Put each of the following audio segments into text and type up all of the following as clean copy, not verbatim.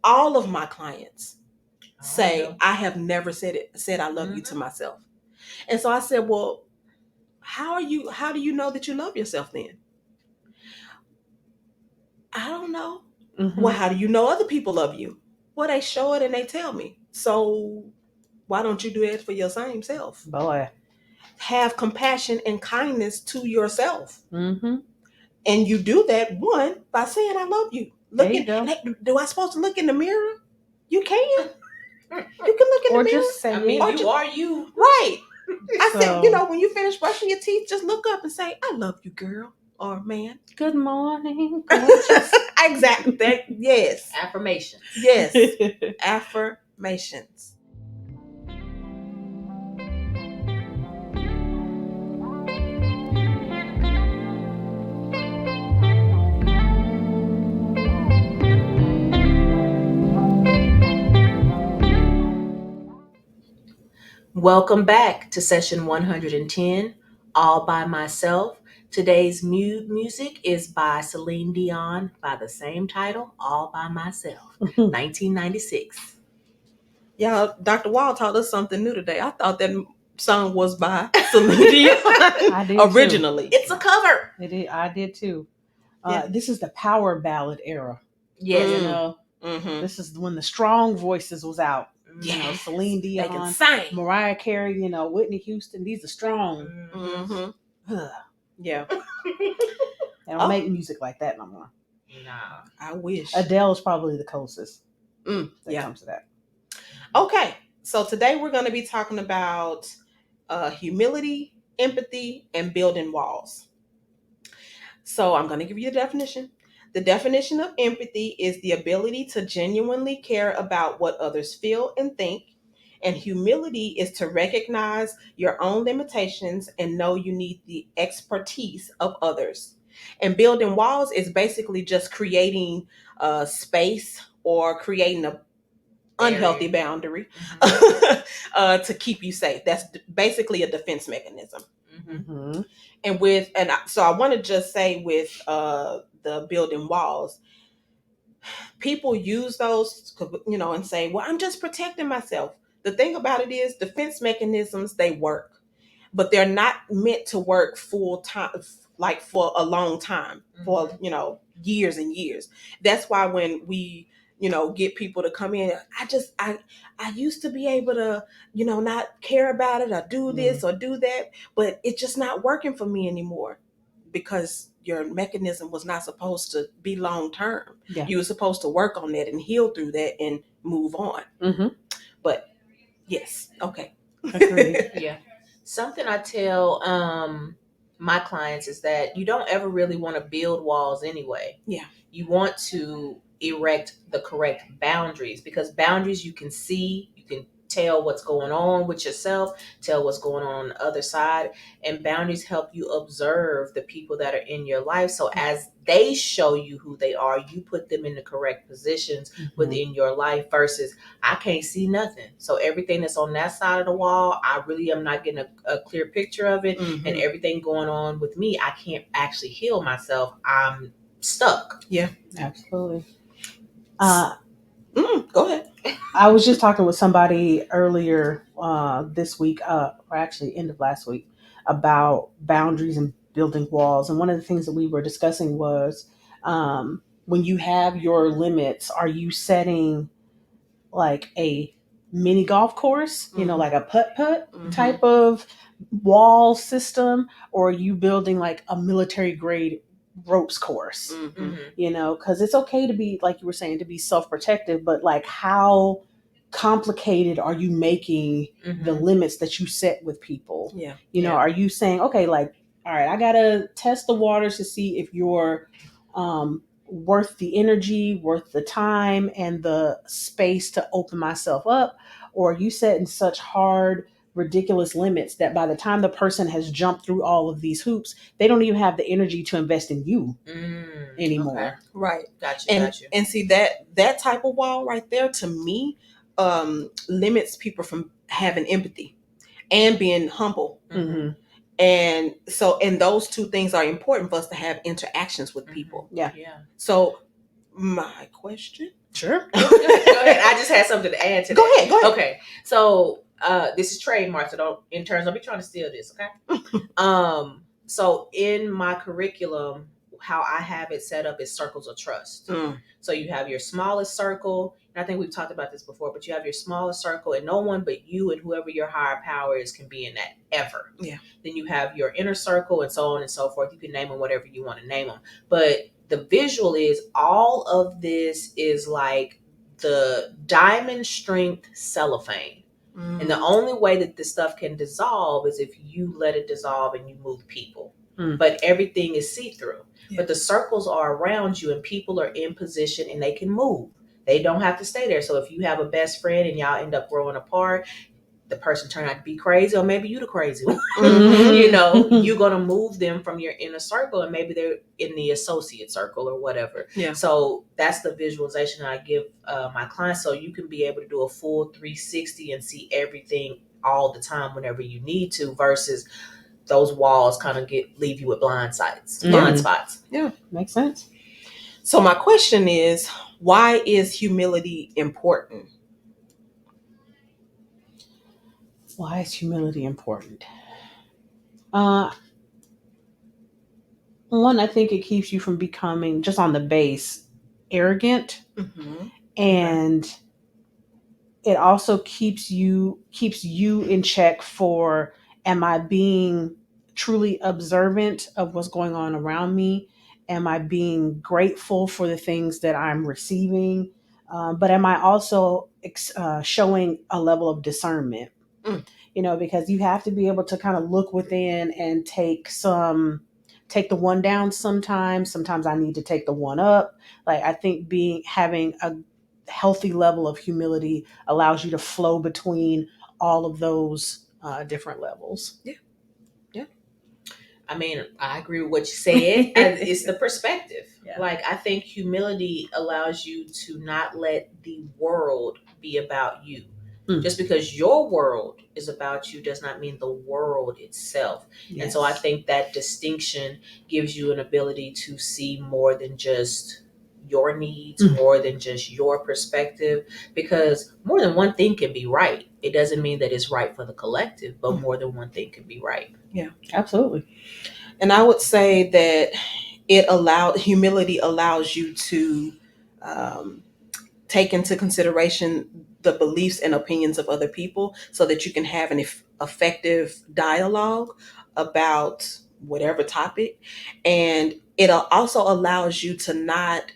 all of my clients say, I have never said I love you to myself. And so I said, well, how do you know that you love yourself then? I don't know. Well, how do you know other people love you? Well, they show it and they tell me. So why don't you do it for your same self? Boy. Have compassion and kindness to yourself. Mm-hmm. And you do that, one, by saying I love you. Do I supposed to look in the mirror? You can. You can look in the mirror. Just say you are you. Right. I said, when you finish brushing your teeth, just look up and say, I love you, girl or man. Good morning, gorgeous. Exactly. Yes. Affirmations. Yes. Affirmations. Welcome back to session 110, All by Myself. Today's music is by Celine Dion by the same title, All by Myself, 1996. Yeah, Dr. Wall taught us something new today. I thought that song was by Celine Dion. I did originally. Too. It's a cover. I did too. This is the power ballad era. Yes. You know, this is when the strong voices was out. Yes. You know, Celine Dion, they can sing. Mariah Carey, Whitney Houston. These are strong. Yeah. They don't make music like that no more. Nah. I wish. Adele is probably the closest that comes to that. Okay. So today we're going to be talking about humility, empathy, and building walls. So I'm going to give you a definition. The definition of empathy is the ability to genuinely care about what others feel and think. And humility is to recognize your own limitations and know you need the expertise of others. And building walls is basically just creating a space or creating an unhealthy boundary to keep you safe. That's basically a defense mechanism. Mm-hmm. So I want to just say with the building walls, people use those, and say, well, I'm just protecting myself. The thing about it is defense mechanisms, they work, but they're not meant to work full time, like for a long time, for, years and years. That's why when we, get people to come in, I used to be able to, not care about it or do this or do that, but it's just not working for me anymore because your mechanism was not supposed to be long term. Yeah. You were supposed to work on that and heal through that and move on. Mm-hmm. But yes, okay. Agreed. Yeah. Something I tell my clients is that you don't ever really want to build walls anyway. Yeah. You want to erect the correct boundaries, because boundaries you can see, you can tell what's going on with yourself, tell what's going on the other side, and boundaries help you observe the people that are in your life. So as they show you who they are, you put them in the correct positions within your life versus I can't see nothing. So everything that's on that side of the wall, I really am not getting a clear picture of it. And everything going on with me, I can't actually heal myself. I'm stuck. Yeah, absolutely. Go ahead. I was just talking with somebody earlier this week, or actually end of last week, about boundaries and building walls. And one of the things that we were discussing was when you have your limits, are you setting like a mini golf course, like a putt-putt type of wall system, or are you building like a military grade ropes course? Because it's okay to be, like you were saying, to be self-protective, but like how complicated are you making the limits that you set with people? Are you saying, okay, like, all right, I gotta test the waters to see if you're worth the energy, worth the time and the space to open myself up? Or are you setting such hard, ridiculous limits that by the time the person has jumped through all of these hoops, they don't even have the energy to invest in you anymore? Okay. Right. Gotcha. And see that type of wall right there, to me, limits people from having empathy and being humble. And those two things are important for us to have interactions with people. Yeah. So my question Sure. Go ahead. I just had something to add to Go that. ahead. Go ahead. Okay. So this is trademark, so don't interns don't be trying to steal this, okay? So in my curriculum, how I have it set up is circles of trust. So you have your smallest circle, and I think we've talked about this before, but you have your smallest circle, and no one but you and whoever your higher power is can be in that ever. Yeah. Then you have your inner circle, and so on and so forth. You can name them whatever you want to name them. But the visual is all of this is like the diamond strength cellophane. And the only way that this stuff can dissolve is if you let it dissolve and you move people. But everything is see-through. Yeah. But the circles are around you and people are in position and they can move. They don't have to stay there. So if you have a best friend and y'all end up growing apart, the person turned out to be crazy, or maybe you the crazy one. You know, you're going to move them from your inner circle and maybe they're in the associate circle or whatever. Yeah. So that's the visualization I give my clients, so you can be able to do a full 360 and see everything all the time whenever you need to, versus those walls kind of leave you with blind spots. Yeah, makes sense. So my question is, why is humility important? Why is humility important? One, I think it keeps you from becoming, just on the base, arrogant, and it also keeps you in check for, am I being truly observant of what's going on around me? Am I being grateful for the things that I'm receiving? But am I also showing a level of discernment? You know, because you have to be able to kind of look within and take the one down sometimes. Sometimes I need to take the one up. Like, I think having a healthy level of humility allows you to flow between all of those different levels. Yeah. I mean, I agree with what you said. It's the perspective. Yeah. Like, I think humility allows you to not let the world be about you. Just because your world is about you does not mean the world itself. Yes. And so I think that distinction gives you an ability to see more than just your needs, more than just your perspective, because more than one thing can be right. It doesn't mean that it's right for the collective, but more than one thing can be right. Yeah, absolutely. And I would say that humility allows you to take into consideration the beliefs and opinions of other people, so that you can have an effective dialogue about whatever topic. And it also allows you to not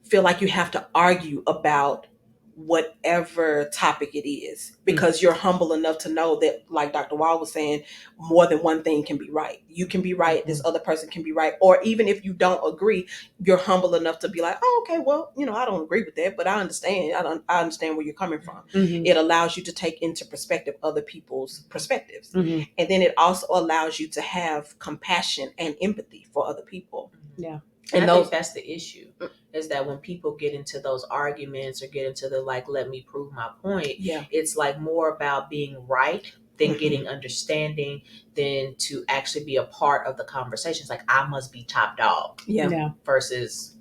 feel like you have to argue about whatever topic it is, because you're humble enough to know that, like Dr. Wall was saying, more than one thing can be right. You can be right, this other person can be right, or even if you don't agree, you're humble enough to be like, oh, okay, well, I don't agree with that, but I understand. I understand where you're coming from. It allows you to take into perspective other people's perspectives, and then it also allows you to have compassion and empathy for other people. Yeah. And I think that's the issue, is that when people get into those arguments or get into the, like, let me prove my point, it's like more about being right than getting understanding, than to actually be a part of the conversation. It's like, I must be top dog. Versus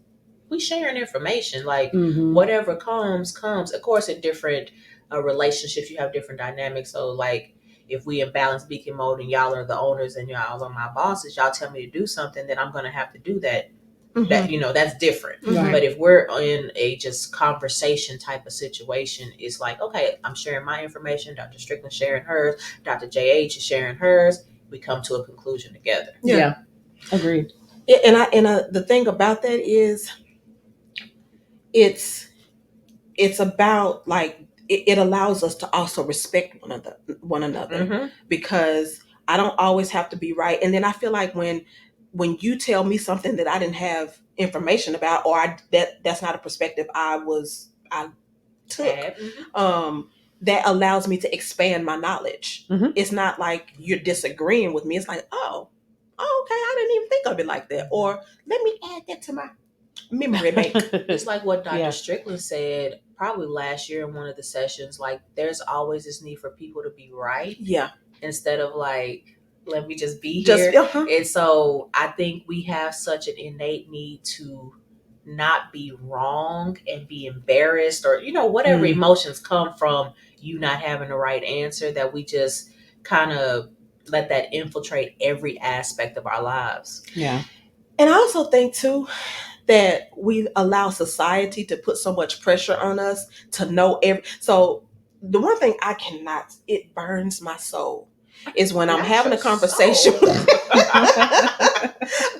we sharing information, like whatever comes. Of course, in different relationships, you have different dynamics. So like, if we in balance beacon mode and y'all are the owners and y'all are my bosses, y'all tell me to do something, then I'm going to have to do that. That, that's different. But if we're in a just conversation type of situation, it's like, okay, I'm sharing my information, Dr. Strickland sharing hers, Dr. JH is sharing hers, we come to a conclusion together. Agreed. And the thing about that is, it's about, like, it allows us to also respect one another, because I don't always have to be right. And then I feel like when you tell me something that I didn't have information about, or that's not a perspective I took, that allows me to expand my knowledge. It's not like you're disagreeing with me. It's like, oh, okay, I didn't even think of it like that, or let me add that to my memory bank. It's like what Dr. Strickland said probably last year in one of the sessions, like, there's always this need for people to be right, instead of like, let me just be here. And so I think we have such an innate need to not be wrong and be embarrassed, or whatever emotions come from you not having the right answer, that we just kind of let that infiltrate every aspect of our lives. Yeah. And I also think too that we allow society to put so much pressure on us to know so the one thing I cannot, it burns my soul, is when I'm Not having a your conversation. soul.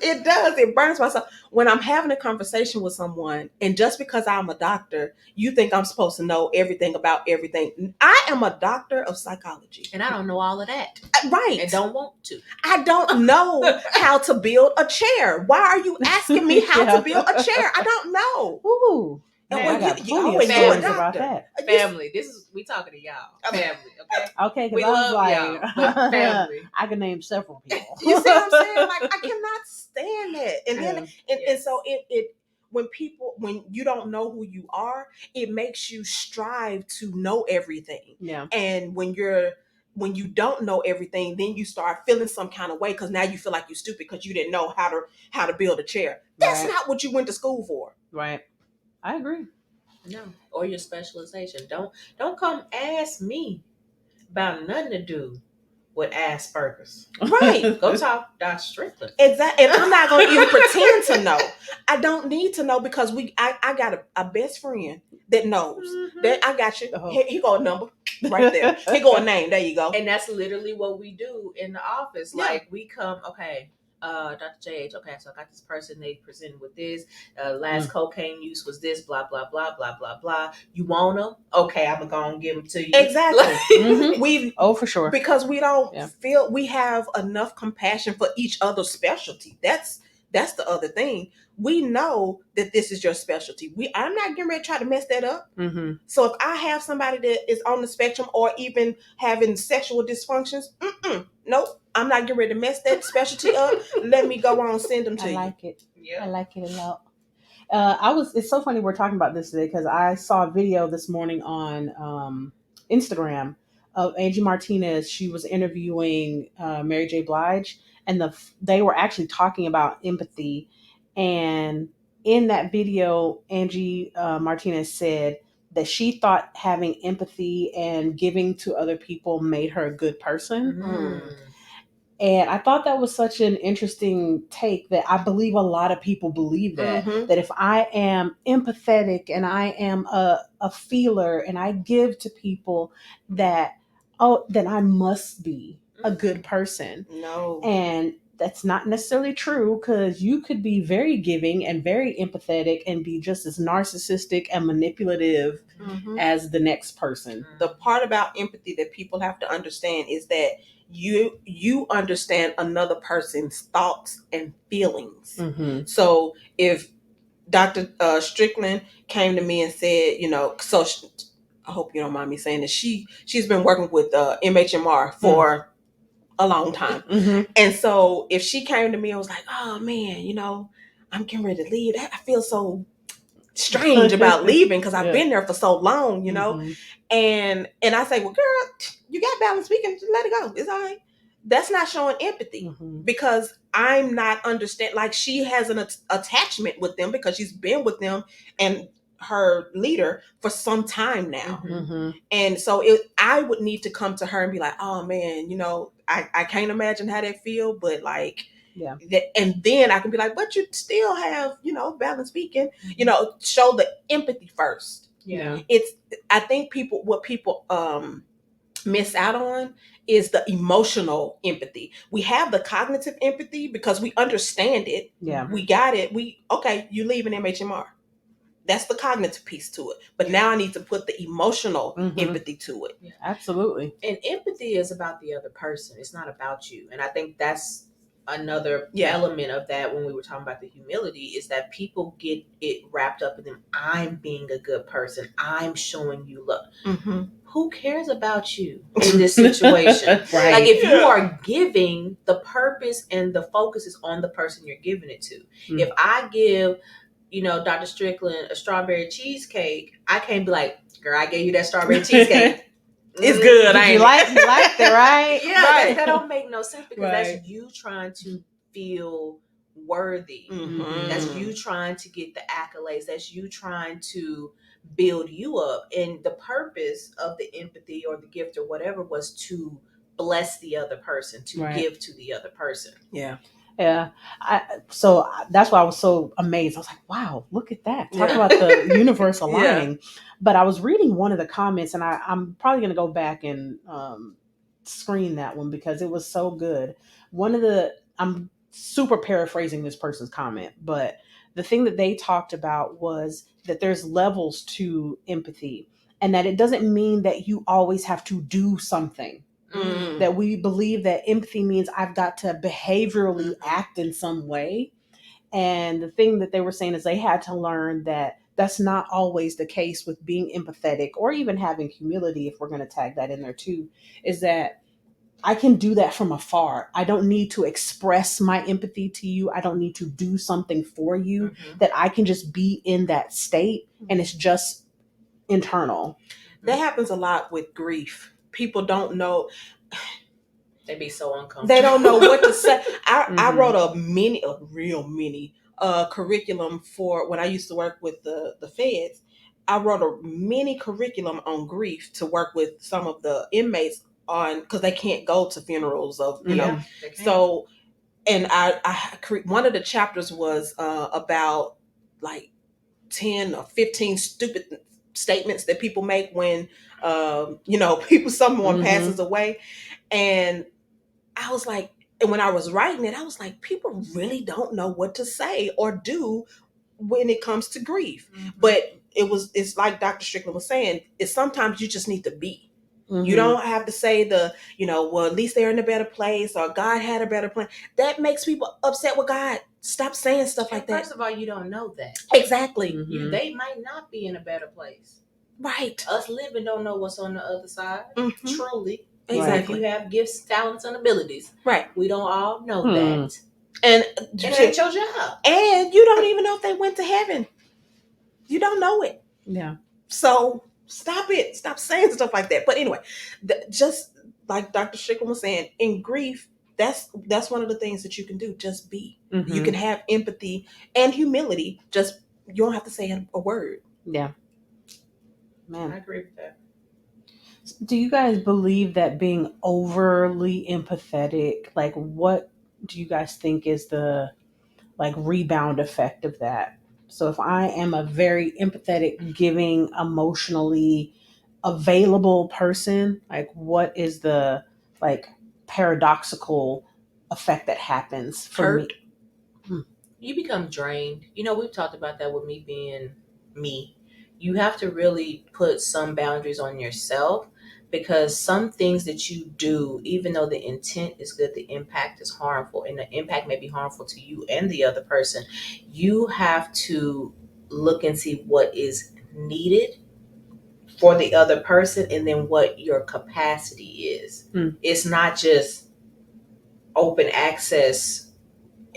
It does. It burns my soul. When I'm having a conversation with someone, and just because I'm a doctor, you think I'm supposed to know everything about everything. I am a doctor of psychology. And I don't know all of that. Right. And don't want to. I don't know how to build a chair. Why are you asking me how to build a chair? I don't know. Ooh. And Man, when I got you plenty of always family stories about doctor. that. Family, we talking to y'all. Family, okay? Okay, We because I was love y'all, but like, family. I can name several people. You see what I'm saying? Like, I cannot stand that. And then, and so it when you don't know who you are, it makes you strive to know everything. Yeah. And when you don't know everything, then you start feeling some kind of way because now you feel like you're stupid because you didn't know how to build a chair. That's not what you went to school for. Right. I agree. No, or your specialization. Don't come ask me about nothing to do with Asperger's. Right. Go talk Dr. Strickland. Exactly. And I'm not going to even pretend to know. I don't need to know because I got a best friend that knows. That I got you. He got a number right there. He got a name. There you go. And that's literally what we do in the office. Yeah. Like, we come, okay, Dr. JH, okay, so I got this person, they presented with this, last cocaine use was this, blah, blah, blah, blah, blah, blah. You want them? Okay, I'm going to give them to you. Exactly. For sure. Because we don't feel we have enough compassion for each other's specialty. That's the other thing. We know that this is your specialty. I'm not getting ready to try to mess that up. So if I have somebody that is on the spectrum or even having sexual dysfunctions, nope, I'm not getting ready to mess that specialty up. Let me go on, send them to you. I like it. Yeah. I like it a lot. It's so funny we're talking about this today because I saw a video this morning on Instagram of Angie Martinez. She was interviewing Mary J. Blige, and they were actually talking about empathy. And in that video, Angie Martinez said that she thought having empathy and giving to other people made her a good person. And I thought that was such an interesting take that I believe a lot of people believe that. That if I am empathetic and I am a feeler and I give to people, then I must be a good person. No. And that's not necessarily true, because you could be very giving and very empathetic and be just as narcissistic and manipulative as the next person. The part about empathy that people have to understand is that you understand another person's thoughts and feelings. So if Dr. Strickland came to me and said, so I hope you don't mind me saying that she's been working with MHMR for a long time. And so if she came to me and was like, oh man, I'm getting ready to leave, I feel so strange about leaving because I've been there for so long, and I say, well, girl, you got balance. We can just let it go. It's all right. That's not showing empathy because I'm not understand. Like, she has an attachment with them because she's been with them and her leader for some time now. And so I would need to come to her and be like, oh man, I can't imagine how that feel, but like, and then I can be like, but you still have, balance speaking, show the empathy first. I think what people miss out on is the emotional empathy. We have the cognitive empathy because we understand it. We got it. You leave an MHMR. That's the cognitive piece to it. But now I need to put the emotional empathy to it. Absolutely. And empathy is about the other person. It's not about you. And I think that's another element of that when we were talking about the humility, is that people get it wrapped up in them. I'm being a good person. I'm showing you love. Who cares about you in this situation? Right. Like, if you are giving, the purpose and the focus is on the person you're giving it to. If I give Dr. Strickland a strawberry cheesecake, I can't be like, girl, I gave you that strawberry cheesecake. It's good. You liked it, right? Yeah, right. That don't make no sense, because that's you trying to feel worthy. Mhm. That's you trying to get the accolades. That's you trying to build you up. And the purpose of the empathy or the gift or whatever was to bless the other person, to Right. give to the other person. Yeah. Yeah. So that's why I was so amazed. I was like, wow, look at that. Talk Yeah. about the universe Yeah. aligning. But I was reading one of the comments, and I'm probably going to go back and screen that one because it was so good. I'm super paraphrasing this person's comment, but the thing that they talked about was that there's levels to empathy, and that it doesn't mean that you always have to do something. Mm. That we believe that empathy means I've got to behaviorally Mhm. act in some way. And the thing that they were saying is they had to learn that that's not always the case with being empathetic or even having humility, if we're going to tag that in there too, is that I can do that from afar. I don't need to express my empathy to you. I don't need to do something for you, that I can just be in that state and it's just internal. That happens a lot with grief. People don't know. They be so uncomfortable. They don't know what to say. I Mhm. wrote a real mini curriculum for when I used to work with the feds. I wrote a mini curriculum on grief to work with some of the inmates on because they can't go to funerals of Yeah, they can. So and one of the chapters was about like 10 or 15 stupid statements that people make when someone Mhm. passes away. And I was like, and when I was writing it, I was like, people really don't know what to say or do when it comes to grief. But it's like Dr. Strickland was saying, it's sometimes you just need to be. Mhm. You don't have to say well, at least they're in a better place or God had a better plan. That makes people upset with God. Stop saying stuff like that. First of all, you don't know that. Exactly. Mhm. They might not be in a better place. Right. Us living don't know what's on the other side. Mhm. Truly. Exactly. Even if you have gifts, talents, and abilities. Right. We don't all know Hmm. that. And it ain't your job. And you don't even know if they went to heaven. You don't know it. Yeah. So stop it. Stop saying stuff like that. But anyway, just like Dr. Strickland was saying, in grief, that's one of the things that you can do. Just be. Mhm. You can have empathy and humility. Just you don't have to say a word. Yeah. I Man. agree with that. Do you guys believe that being overly empathetic, like what do you guys think is the rebound effect of that? So if I am a very empathetic, giving, emotionally available person, like what is the paradoxical effect that happens for Hurt. me? You become drained. We've talked about that with me being me. You have to really put some boundaries on yourself because some things that you do, even though the intent is good, the impact is harmful, and the impact may be harmful to you and the other person. You have to look and see what is needed for the other person and then what your capacity is. It's not just open access.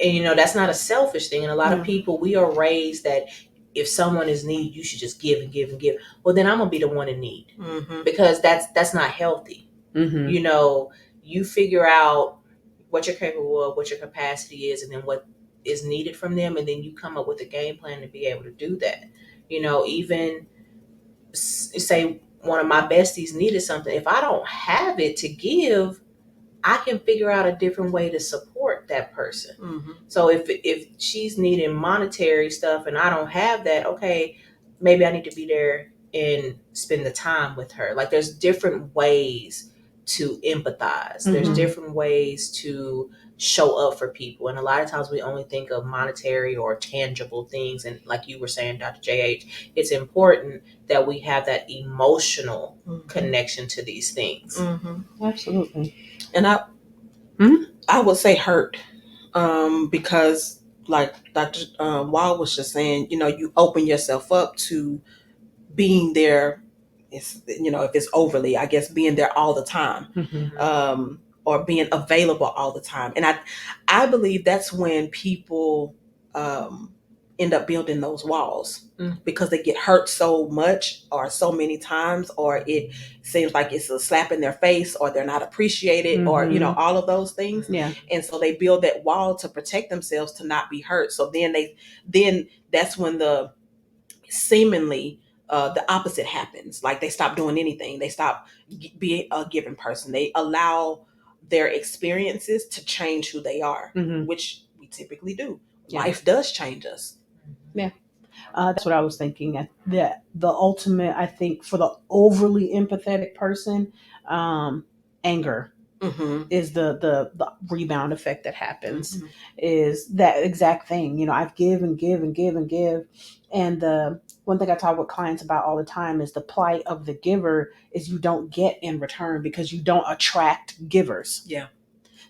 And that's not a selfish thing. And a lot of people, we are raised that if someone is in need, you should just give and give and give. Well, then I'm gonna be the one in need because that's not healthy. Mm-hmm. You figure out what you're capable of, what your capacity is, and then what is needed from them, and then you come up with a game plan to be able to do that. Even say one of my besties needed something. If I don't have it to give, I can figure out a different way to support that person. So if she's needing monetary stuff and I don't have that, okay, maybe I need to be there and spend the time with her. Like there's different ways to empathize. There's different ways to show up for people. And a lot of times we only think of monetary or tangible things. And like you were saying, Dr. JH, it's important that we have that emotional connection to these things. Absolutely. And I would say hurt, because like Dr. Wall was just saying, you open yourself up to being there. It's if it's overly, I guess, being there all the time, or being available all the time. And I believe that's when people end up building those walls Mm. because they get hurt so much or so many times, or it seems like it's a slap in their face, or they're not appreciated, or all of those things. Yeah. And so they build that wall to protect themselves to not be hurt. So then that's when the seemingly the opposite happens. Like they stop doing anything. They stop being a given person. They allow their experiences to change who they are, Mhm. which we typically do. Yeah. Life does change us. Yeah. That's what I was thinking. The ultimate, I think, for the overly empathetic person, anger Mm-hmm. is the rebound effect that happens. Mm-hmm. Is that exact thing? I've give and give and give and give, and the one thing I talk with clients about all the time is the plight of the giver is you don't get in return because you don't attract givers. Yeah.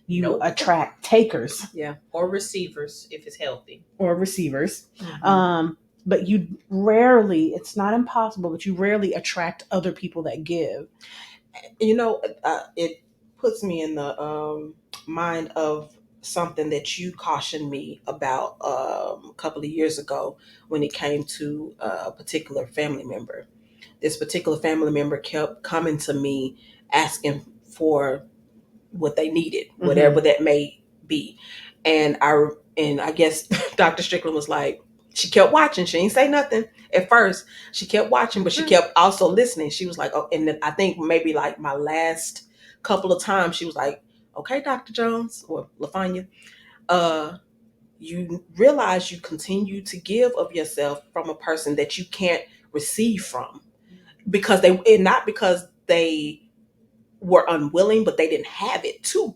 You Nope. attract takers. Yeah. Or receivers if it's healthy. Or receivers. Mm-hmm. But you rarely, it's not impossible, but you rarely attract other people that give. It puts me in the mind of something that you cautioned me about a couple of years ago when it came to a particular family member. This particular family member kept coming to me asking for what they needed, whatever that may be. And I guess Dr. Strickland was like, she kept watching. She didn't say nothing at first. She kept watching, but she kept also listening. She was like, oh, and then I think maybe like my last couple of times, she was like, okay, Dr. Jones or LaFanya, you realize you continue to give of yourself from a person that you can't receive from because not because they were unwilling, but they didn't have it to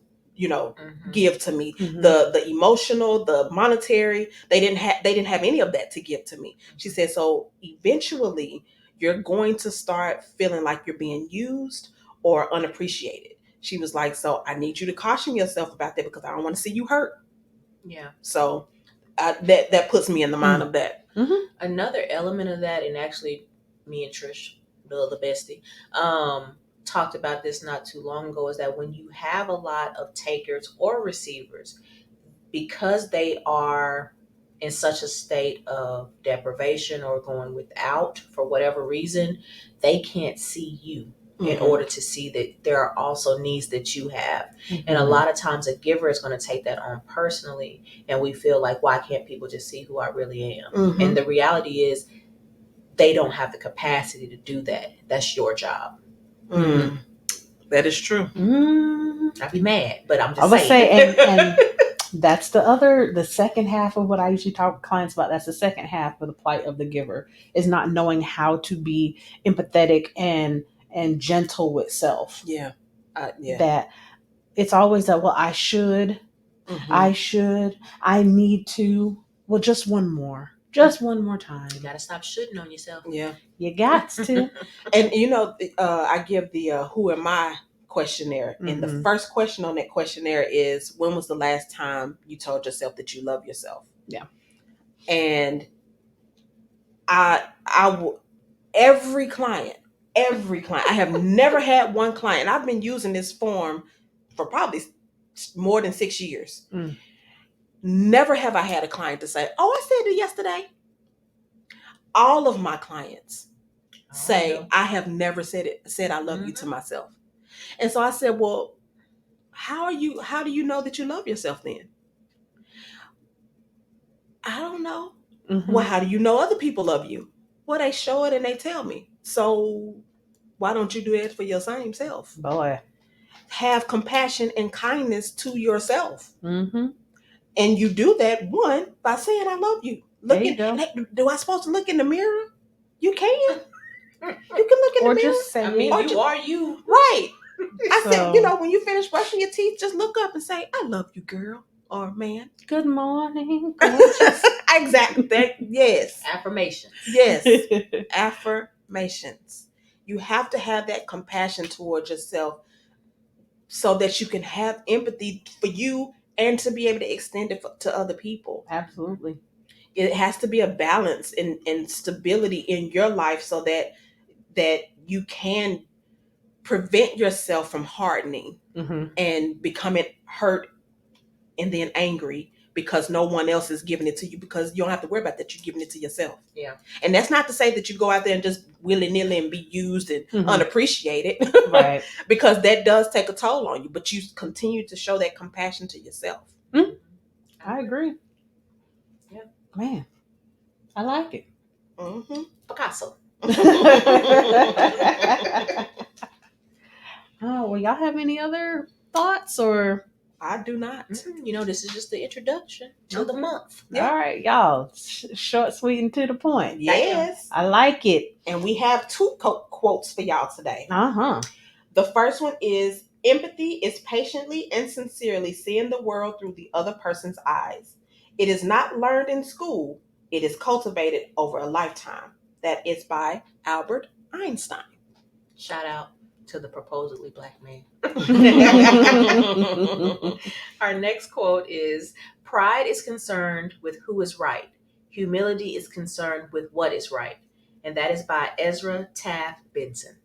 give to me. Mhm. The emotional, the monetary, they didn't have any of that to give to me. She said, so eventually you're going to start feeling like you're being used or unappreciated. She was like, so I need you to caution yourself about that because I don't want to see you hurt. Yeah. So that puts me in the mind of that. Mm-hmm. Another element of that, and actually me and Trish, the bestie, talked about this not too long ago, is that when you have a lot of takers or receivers, because they are in such a state of deprivation or going without for whatever reason, they can't see you in Mhm. order to see that there are also needs that you have. And a lot of times a giver is going to take that on personally, and we feel like, why can't people just see who I really am? Mhm. And the reality is they don't have the capacity to do that. That's your job. Mm. That is true. I'd be mad, but I'm I just would saying. say, and that's the second half of what I usually talk to clients about. That's the second half of the plight of the giver, is not knowing how to be empathetic and gentle with self. Yeah. Yeah. That it's always that, well, I should, Mhm. I need to. Well, just one more time. You gotta stop shooting on yourself. Yeah. You got to. And I give the who am I questionnaire. And the Mhm. first question on that questionnaire is, when was the last time you told yourself that you love yourself? Yeah. And I will, every client, I have never had one client. I've been using this form for probably more than 6 years. Mm. Never have I had a client to say, oh, I said it yesterday. All of my clients say, I have never said I love you to myself. And so I said, well, how do you know that you love yourself then? I don't know. Mhm. Well, how do you know other people love you? Well, they show it and they tell me. So why don't you do it for your same self? Boy. Have compassion and kindness to yourself. Mm-hmm. And you do that, one, by saying I love you. There you go. Do I supposed to look in the mirror? You can. You can look in Or the mirror. just say I mean, it. you are you. Right. I So- said, when you finish brushing your teeth, just look up and say, I love you, girl or man. Good morning, gorgeous. Exactly. Yes. Affirmations. Yes. Affirmations. You have to have that compassion towards yourself so that you can have empathy for you and to be able to extend it to other people. Absolutely. It has to be a balance and stability in your life so that you can prevent yourself from hardening Mm-hmm. and becoming hurt and then angry because no one else is giving it to you, because you don't have to worry about that. You're giving it to yourself. Yeah. And that's not to say that you go out there and just willy-nilly and be used and unappreciated. Right. Because that does take a toll on you, but you continue to show that compassion to yourself. I agree. Yeah. Man, I like it. Picasso. Oh, well, y'all have any other thoughts or? I do not. This is just the introduction to the month. Yeah. All right, y'all. Short, sweet, and to the point. Yes. I like it. And we have two quotes for y'all today. The first one is, empathy is patiently and sincerely seeing the world through the other person's eyes. It is not learned in school. It is cultivated over a lifetime. That is by Albert Einstein. Shout out to the supposedly black man. Our next quote is, pride is concerned with who is right. Humility is concerned with what is right. And that is by Ezra Taft Benson.